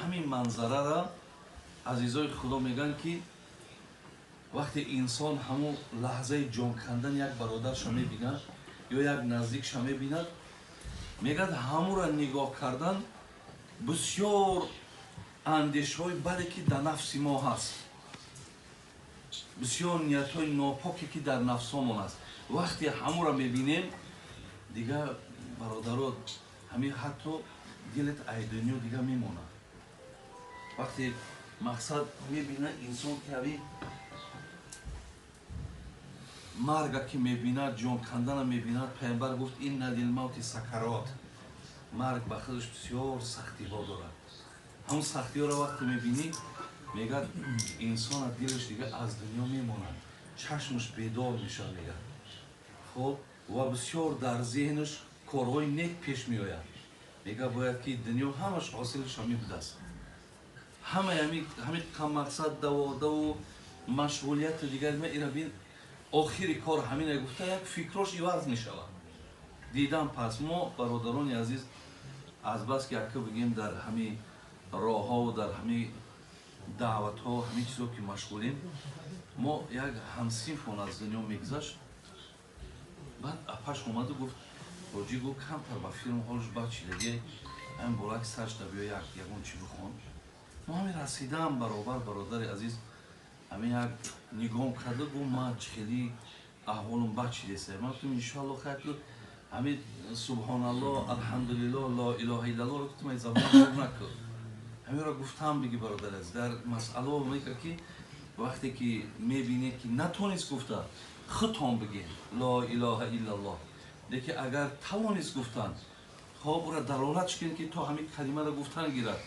ҳамин манзараро азизои худо мегӯянд ки вақте инсон ҳамун лаҳзаи ҷон кандан як бародарша мебинад ё як наздикша мебинад, мегӯяд ҳамура нигоҳ кардан бисёр андешҳои баде ки дар нафси мо ҳаст, бисёр ниятҳои нопоке ки дар нафсҳомон аст. вақте ҳамура мебинем дигар бародаро ҳамин ҳатто дилет ай дунё дигар мемонад. вақте мақсад мебинад инсон ки ҳамин марга ки мебинад, ҷон кандана мебинад, пайғамбар гуфт инна лилмавти сакарот, марг ба худаш бисёр сахтиҳо дорад. ҳамун сахтиҳоро вақте мебинӣ мегӯяд инсона дилаш дигар аз дунё мемонад, чашмаш бедор мешавад мегӯяд. хоб ва бисёр дар зеҳнаш корҳои нек пеш меояд. мегӯяд бояд ки дунё ҳамаш ҳосилаш ҳамин будааст. ҳамаи ҳамин мақсад даводаву машғулияту дигар ира бин охири кор ҳамина гуфта як фикрош иваз мешавад. дидан пас мо бародарони азиз азбас ки ака бигем дар ҳамин роҳҳову дар ҳамин даъватҳо ҳамин чизо ки машғулем, мо як ҳамсинфон аз дунё мегузашт. баъд апаш омаду гуфт ҳоҷӣ гуфт камтар ба филм ҳолш бачидаги ҳамин болаки саршда биё ягон чи бихон. мо ҳамин расидаам баробар бародари азиз ҳамин як нигоҳ карда гуфт ман хеле аҳволум бачидест. ман гуфтам иншоалло хайр ки ҳамин субҳоналлоҳ алҳамдулиллоҳ ла илоҳаиллаллоҳро гуфтам ай забон гуф накуд. ҳаминро гуфтам биги бародари азиз дар масъало мекард ки вақте ки мебинед ки натонист гуфта худтон бигед ла илоҳаиллаллоҳ, лекин агар тавонист гуфтан хоб ура далолат шукед ки то ҳамин калимаро гуфтан гирад.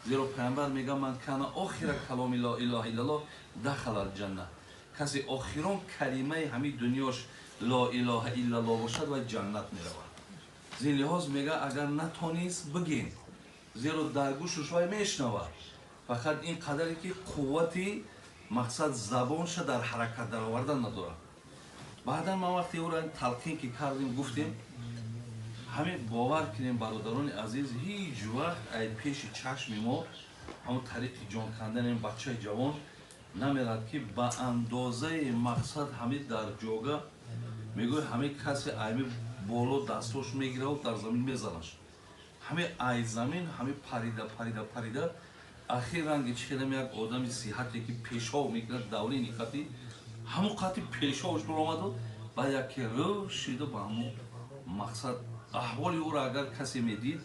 зеро пайғамбар мегӯяд ман кана охира каломи ла илоҳаиллаллоҳ дахала алҷанна. касе охирон калимаи ҳамин дунёш ла илоҳаиллаллоҳ бошад ва ҷаннат меравад. зин лиҳоз мегӯяд агар натонист бигед, зеро дар гӯшуш вай мешнавад. фақат ин қадаре ки қуввати мақсад забонша дар ҳаракат даровардан надорад. баъдан ман вақте ӯро талқин ки кардем гуфтем ҳамин бовар кунем бародарони азиз ҳеҷ вақт ай пеши чашми мо ҳамун тариқи ҷон кандани бачаи ҷавон намерад ки ба андозаи мақсад ҳамин дар ҷога мегӯяд ҳамин касе ами боло дастош мегираву дар замин мезанаш. ҳамин ай замин ҳамин парида парида парида ахир ранги чихедам як одами сиҳате ки пешҳо мекунад давлени қати ҳамун қати пешҳош баромаду баъд яке рӯ шида ба ҳамун мақсад аҳволи ӯро агар касе медид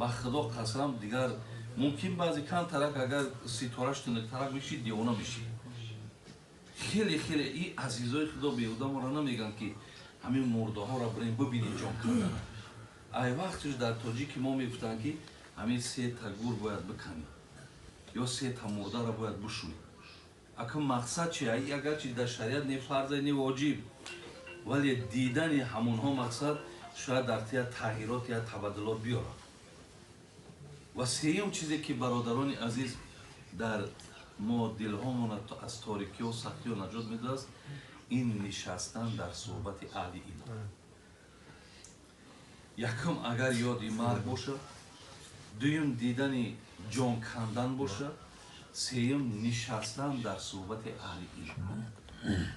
ба худо қасам дигар мумкин баъзе камтарак агар ситораш тунуктарак мешид девона мешид. хеле хеле и азизои худо беҳуда моро намегӯянд ки ҳамин мурдаҳоро бирем бибинем ҷон кандана. ай вақташ дар тоҷики мо мегуфтанд ки ҳамин сета гур бояд биканӣ ё сета мурдаро бояд бишӯӣ. ака мақсад чи агарчи дар шариат не фарзе не воҷиб, вале дидани ҳамонҳо мақсад шояд дар тия тағйирот я табаддулот биёрад. ва сеюм чизе ки бародарони азиз дар мо дилҳомона аз торикиҳо сахтиҳо наҷот медиҳад ин нишастан дар суҳбати аҳли илм. якум агар ёди марг бошад, дуюм дидани ҷон кандан бошад, сеюм нишастан дар суҳбати аҳли илм,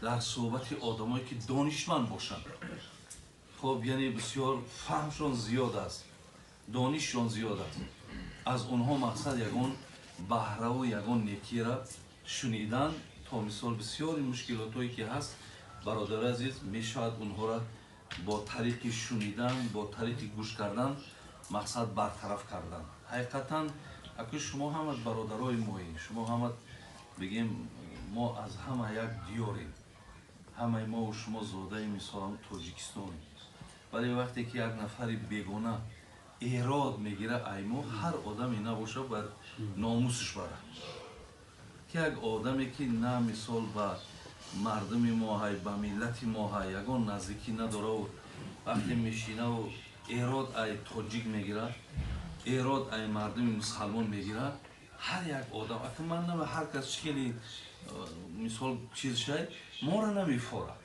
дар суҳбати одамое ки донишманд бошанд. хоб яъне бисёр фаҳмшон зиёд аст, донишшон зиёд аст. аз онҳо мақсад ягон баҳраву ягон некиро шунидан то мисол бисёри мушкилотое ки ҳаст бародари азиз мешавад онҳоро бо тариқи шунидан бо тариқи гӯш кардан мақсад бартараф кардан. ҳақиқатан аку шумо ҳамат бародарои моем, шумо ҳамат бигем мо аз ҳама як диёрем, ҳамаи мо шумо зодаи мисол тоҷикистонем. вале вақте ки як нафари бегона эрод мегира аймо ҳар одаме набоша бояд номусаш барад. ки як одаме ки на мисол ба мардуми мо ҳай ба миллати мо ҳай ягон наздикӣ надораву вақте мешинаву эрод ай тоҷик мегирад, эрод ай мардуми мусалмон мегирад, ҳар як одам ака ман нава ҳар кас чӣ хеле мисол чиз шай моро намефорад.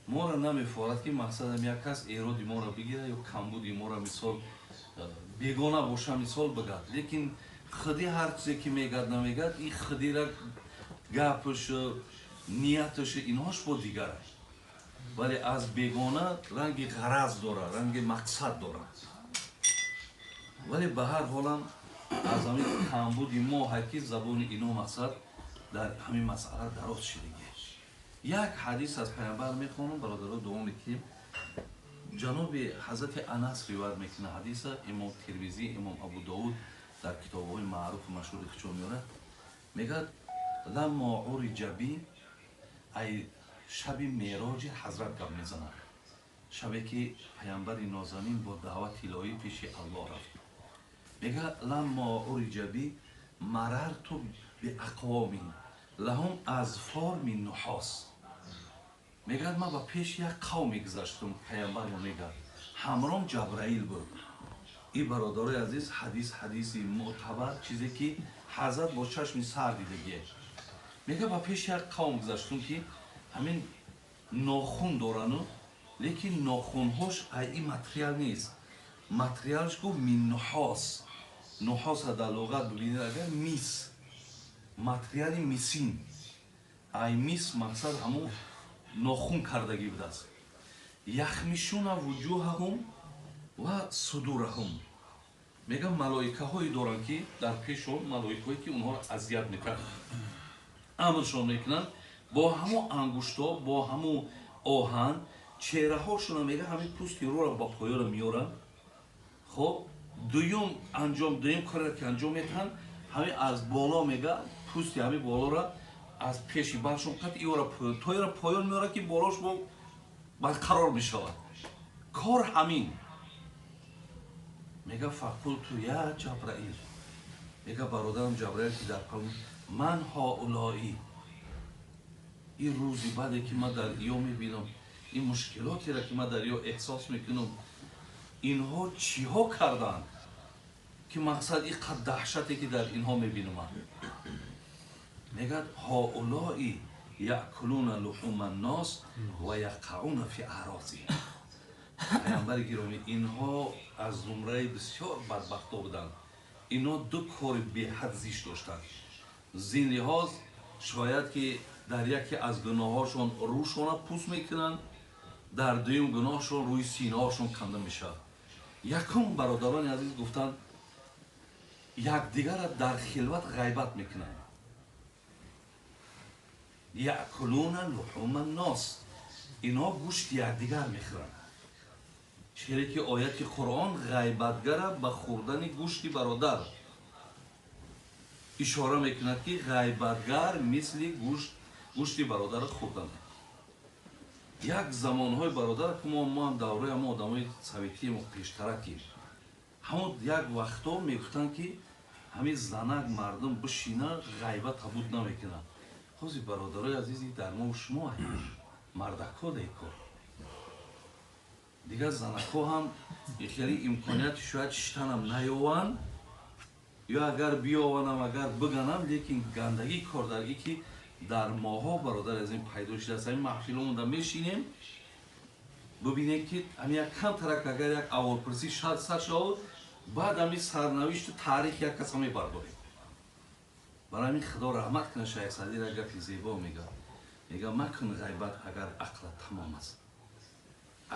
моро намефорад ки мақсадам як кас эроди моро бигира ё камбуди моро мисол бегона боша мисол бигад, лекин худи ҳар чизе ки мегад намегад, ин худира гапаш, нияташ инҳош бо дигар аст. вале аз бегона ранги ғараз дора, ранги мақсад дора. вале ба ҳар ҳолам аз ҳамин камбуди мо ҳаки забони ино мақсад дар ҳамин масъала дароз шидагӣ. як ҳадис аз пайғамбар мехонам, бародаро дуом мекунем. ҷаноби ҳазрати Анас ривоят мекунад ҳадиса, имом Тирмизӣ, имом Абу Давуд дар китобҳои маъруфу машҳури худшон меорад. мегӯяд ламмо уриҷа би, ай шаби мероҷи ҳазрат гап мезанад, шабе ки пайғамбари нозанин бо даъвати илоҳӣ пеши аллоҳ рафт. мегӯяд ламмо уриҷа би марарту биақвомин лаҳум азфор мин нуҳос. мегӯяд ман ба пеши як қавме гузаштам, пайғамбар мегӯяд ҳамром ҷабраил буд. ин бародарои азиз ҳадиси мӯътабар, чизе ки ҳазрат бо чашми сар дидагие. мегӯяд ба пеши як қавм гузаштам ки ҳамин нохун дорану, лекин нохунҳош ай материал нест. материалш гуфт мин нуҳос. нуҳоса дар луғат бибинед агар мис, материали мисин. ай мис мақсад ҳамун нохун кардагӣ будааст. яхмишуна вуҷӯҳаҳум ва судураҳум. мегӯяд малоикаҳое доранд ки дар пешон, малоикаҳое ки онҳоро азият мекунанд, амршон мекунанд бо ҳамун ангуштҳо, бо ҳамун оҳан. чеҳраҳошона мегӯяд ҳамин пӯсти рӯро ба поёра меоранд. хоб дуюм кора ки анҷом метиҳанд, ҳамин аз боло мегӯяд пӯсти ҳамин болоро аз пеши баршон қад иёра поён меорад ки болош бо барқарор мешавад. кор ҳамин. мегӯяд фақулту я ҷабраил, мегӯяд бародарам ҷабраил ки дар қалб ман ҳаулои, ин рӯзи баъде ки ман дар иё мебинам, ин мушкилотеро ки ман дар иё эҳсос мекунам, инҳо чиҳо карданд ки мақсад ин қад даҳшате ки дар инҳо мебинам. мегӯяд ҳаулои яъкулуна луҳума ннос ва яқауна фи аърозиҳим. пайғамбари гиромӣ, инҳо аз зумраи бисёр бадбахтҳо буданд. инҳо ду кори беҳад зиш доштанд. зин лиҳоз шояд ки дар яке аз гуноҳҳошон рӯшона пӯст мекунанд, дар дуюм гуноҳшон рӯи синаҳошон канда мешавад. якум бародарони азиз гуфтанд якдигара дар хилват ғайбат мекунанд. яъкулуна луҳума ннос, инҳо гӯшти якдигар мехӯранд. чере ки ояти қуръон ғайбатгара ба хӯрдани гӯшти бародар ишора мекунад ки ғайбатгар мисли гӯшти бародар хӯрдан. як замонҳои бародар ки мо ҳам давраи ҳамон одамои советии мо пештараким, ҳамон як вақтҳо мегуфтанд ки ҳамин занак мардум бишина ғайбат ҳабуд намекунад. ҳозир бародарои азизи дар мо шумо мардако декор дигар занакҳо ҳам ихели имконияти шояд штанам наёванд, ё агар биёванам, агар биганам, лекин гандагии кордаргӣ ки дар моҳҳо бародари азим пайдо шудааст. ҳамин маҳфилҳомонда мешинем, бибинем ки ҳамин як камтарак агар як аволпурсӣ сар шавад, баъд ҳамин сарнавишту таърихи як каса мебардорем. барои ҳамин худо раҳмат кунад, шайх Садир як гапи зебо мегӯяд. мегӯяд макун ғайбат агар ақлат тамом аст.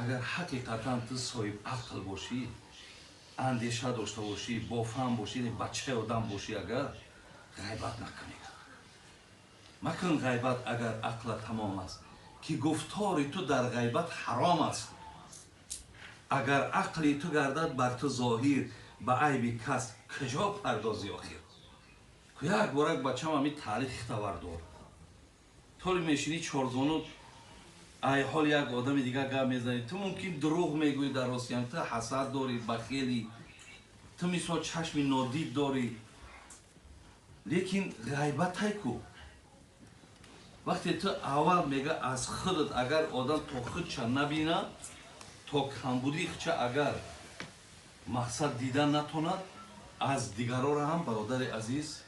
агар ҳақиқатан ту соҳиб ақл бошӣ, андеша дошта бошӣ, бофаҳм бошӣ, бачаи одам бошӣ, агар ғайбат накунӣ. макун ғайбат агар ақлат тамом аст, ки гуфтори ту дар ғайбат ҳаром аст. агар ақли ту гардад бар ту зоҳир, ба айби кас куҷо пардозӣ охир. як борак бачам ҳамин таърихи тавардор толи мешинӣ чорзону ай ҳол як одами дигар гап мезанӣ, ту мумкин дурӯғ мегӯӣ дар осиям, ту ҳасад дорӣ, бахелӣ, ту мисол чашми нодид дорӣ, лекин ғайбатай ку. вақте ту аввал мега аз худат агар одам то худча набина, то камбудии худча агар мақсад дидан натонад, аз дигароро ҳам бародари азиз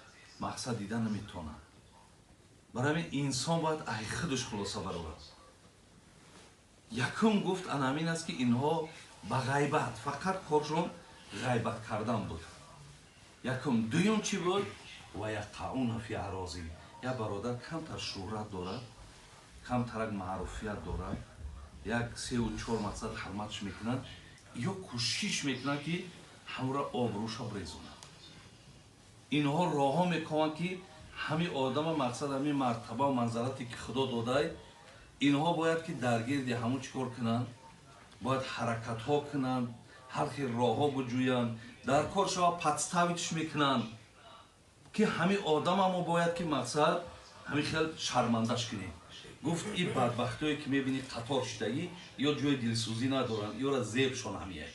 мақсад дидан наметонад. барои ҳамин инсон бояд ай худаш хулоса барорад. якум гуфт ана ҳамин аст ки инҳо ба ғайбат фақат коршон غیبت کردن بود. یکم دویم چی بود؟ و یقعون فی اراضی. یا برادر کمتر شهرت دارد، کمتر معروفیت دارد، یک 3 و 4 مقصد خدمتش میکنند، یا کوشش میکنند که همراه آبروش بریزونند. اینها راه ها میکنند که همین آدم مقصد همین مرتبه و منزلتی که خدا داده، اینها باید که درگیردی همون چیکار کنند؟ باید حرکت ها کنند، هر خیلی راه ها بجویند، در کار شما پدستویتش میکنند که همین آدم هم باید که مقصد همین خیلی شرمندش کنیم. گفت این بدبختایی که میبینی قطار شدگی یا جای دلسوزی ندارن، یا را زیبشان همیه،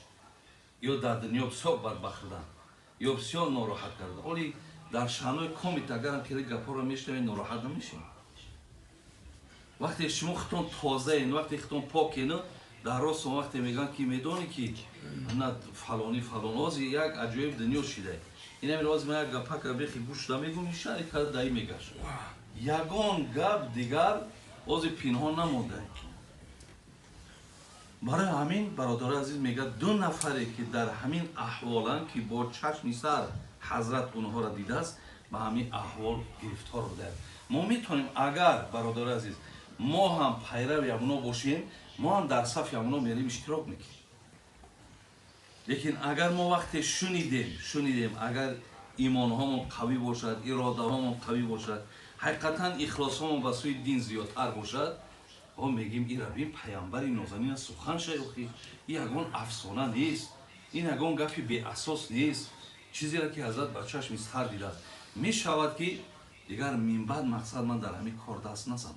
یا در دنیا بسیار بدبخت بودن، یا بسیار ناراحت کردن. ولی در شانوی کمیت اگرم که گپا را میشنوید ناراحت نمیشین. وقتی شما خودتون تازه این، وقتی خودتون پاک این، در راست وقتی میگن که میدونی که نه فلانی فلان یک عجایب دنیا شده، این همین راز من یک گپا که بخی گوش نمیگم این شهر که دایی میگشت. یگان گپ دیگر از پنهان نمونده. برای همین برادر عزیز میگه 2 نفری که در همین احوالن که با چشم سر حضرت اونها را دیده است، به همین احوال گرفتار بوده. ما میتونیم اگر برادر عزیز ما هم پیرو یمونا باشیم، ما هم در صف یمونا میریم اشتراک میکنیم. لیکن اگر ما وقتی شنیدیم اگر ایمان هامون قوی باشد، اراده هامون قوی باشد، حقیقتا اخلاص هامون به سوی دین زیادتر باشد، ما میگیم این ربین پیامبر نازنین سخن شیخی، این یگان افسانه نیست، این یگان گپی بی اساس نیست، چیزی را که حضرت به چشم سر دیده است. میشود که دیگر من بعد مقصد من در همین کار دست نزنم.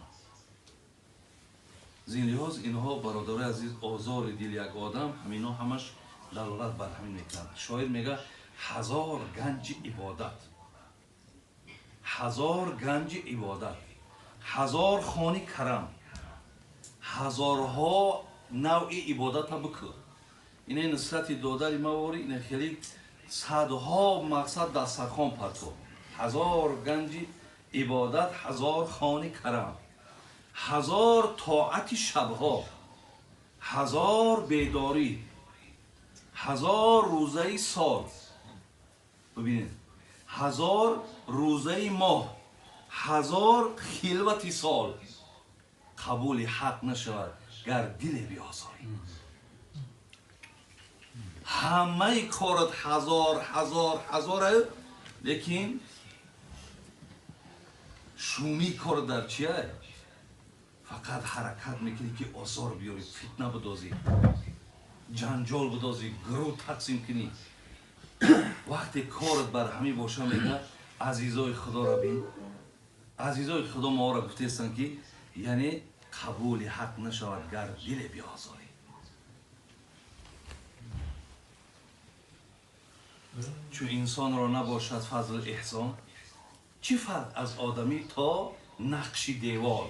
زندگی‌هاست اینها برادر عزیز آزار دل یک آدم همینا همش دلالت بر همین میکنند. شاعر میگه 1000 گنج عبادت، 1000 گنج عبادت، 1000 خانه کرم، هزارها نوع عبادت ها بکن. اینه نصرت دادر مواری، اینه خیلی صدها مقصد دسترخوان پرتو، 1000 گنج عبادت، 1000 خانه کرم، 1000 طاعت شبها، 1000 بیداری، 1000 روزه سال. ببینید 1000 روزه ماه، 1000 خلوت سال قبول حق نشود گر دل بیازاری. همه کارت 1000 لیکن شومی کار در چیه؟ فقط حرکت میکنی که آثار بیاری، فتنه بدازی، جنجال بدازی، گروه تقسیم کنی. وقتی کارت بر همین باشه میگه عزیزای خدا را بین، عزیزای خدا ما را گفته استن که یعنی قبول حق نشود گر دل بیازاری. چون انسان را نباشد فضل احسان، چی فرق از آدمی تا نقش دیوار؟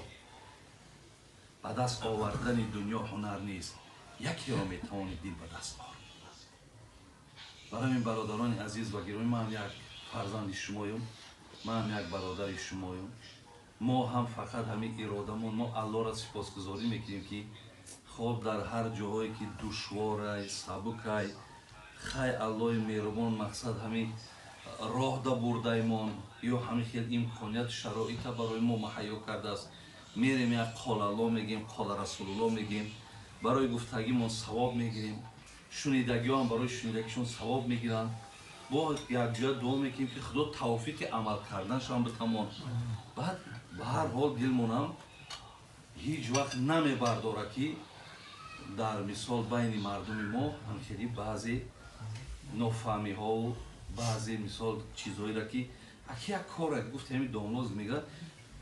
به دست آوردن دنیا هنر نیست، یکی را میتوانی دل به دست آورد. برای این برادران عزیز و گرامی، من هم یک فرزند شمایم، من هم یک برادر شمایم. ما هم فقط همین ارادمون، ما الله را سپاسگزاری میکنیم که خب در هر جایی که دشواره سبکای خی الله مهربان مقصد همین راه دا برده ایمان یا همین خیلی امکانیت شرایط برای ما مهیا کرده است. میریم یک قال الله میگیم، قال رسول الله میگیم، برای گفتگی ما ثواب میگیریم، شنیدگی هم برای شنیدگیشون ثواب میگیرن. با یک جای دعا میکنیم که خدا توفیق عمل کردنشان بتمان. بعد به هر حال دلمونم هیچ وقت نمیبرداره که در مثال بین مردم ما همخیلی بعضی نفهمی ها و بعضی مثال چیزهایی را که اکی یک کار گفت همین دامناز میگه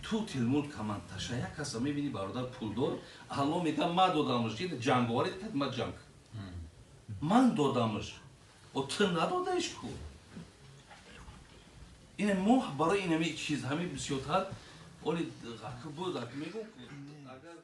تو تلمول کمان تشه، یک کسا میبینی برادر پولدار الله میگه ما دادمش، که جنگواری دید ما جنگ من دادمش و تو ندادهش کو. این ما برای این همین چیز همین بسیارتر ولی بود میگم اگر